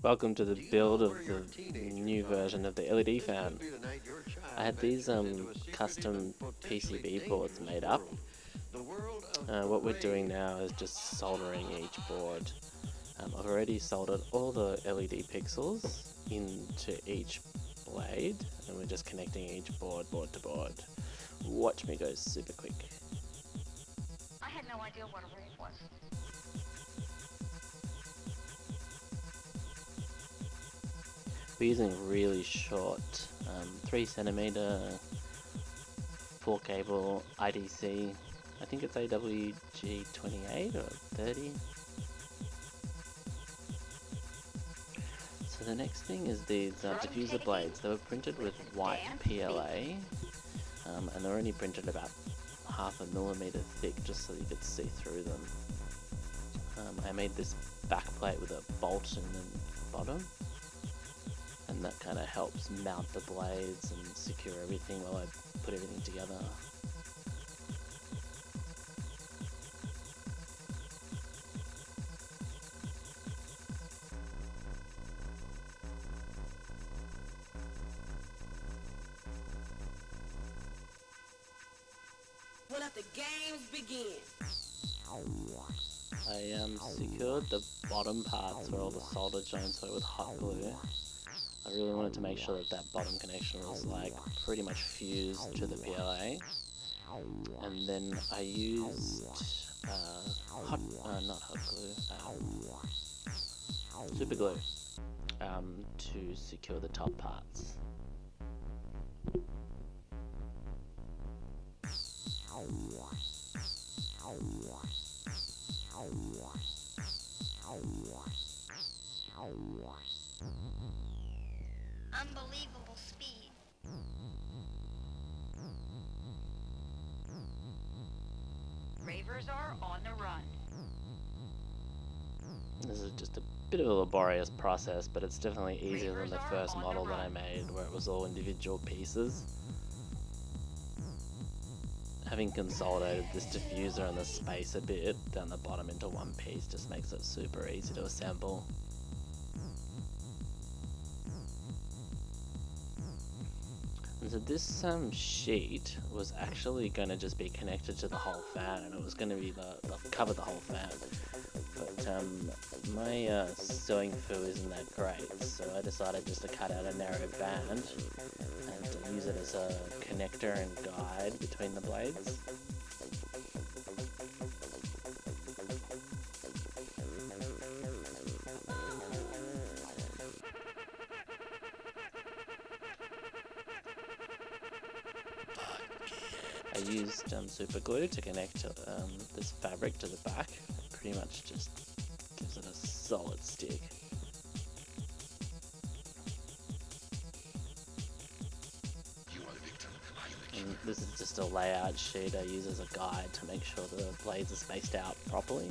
Welcome to the build of the new version of the LED fan. I had these custom PCB boards made up. What we're doing now is just soldering each board. I've already soldered all the LED pixels into each blade, and we're just connecting each board to board. Watch me go super quick. I had no idea what a rave was. We're using really short 3cm 4 cable IDC. I think it's AWG28 or 30. So the next thing is these diffuser blades. They were printed with white PLA, and they're only printed about 0.5 millimeter thick, just so you could see through them. I made this back plate with a bolt in the bottom, and that kind of helps mount the blades and secure everything while I put everything together. We'll let the games begin. I secured the bottom parts where all the solder joints were with hot glue. I really wanted to make sure that that bottom connection was like pretty much fused to the PLA. And then I used super glue to secure the top parts. Unbelievable speed. Ravers are on the run. This is just a bit of a laborious process, but it's definitely easier than the first model that I made, where it was all individual pieces. Having consolidated this diffuser and the space a bit down the bottom into one piece just makes it super easy to assemble. And so this sheet was actually going to just be connected to the whole fan, and it was going to be cover the whole fan. But my sewing foo isn't that great, so I decided just to cut out a narrow band and to use it as a connector and guide between the blades. I used super glue to connect this fabric to the back. It pretty much just gives it a solid stick. And this is just a layout sheet I use as a guide to make sure the blades are spaced out properly.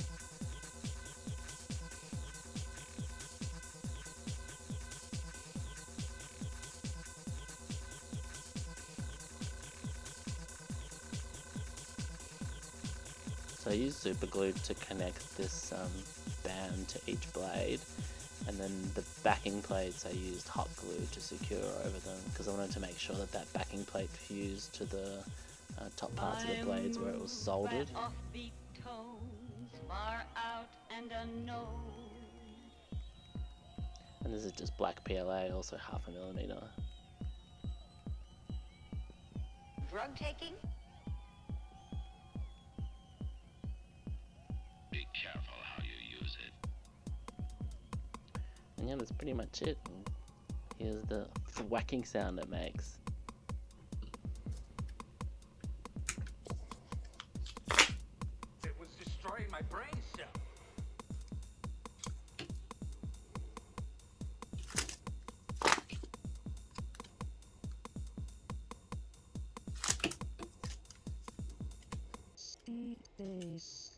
So I use super glue to connect this band to each blade, and then the backing plates I used hot glue to secure over them, because I wanted to make sure that that backing plate fused to the top parts of the blades where it was soldered. And this is just black PLA, also 0.5 millimeter. Drug taking? Be careful how you use it. And yeah, that's pretty much it. And here's the whacking sound it makes. It was destroying my brain cell. This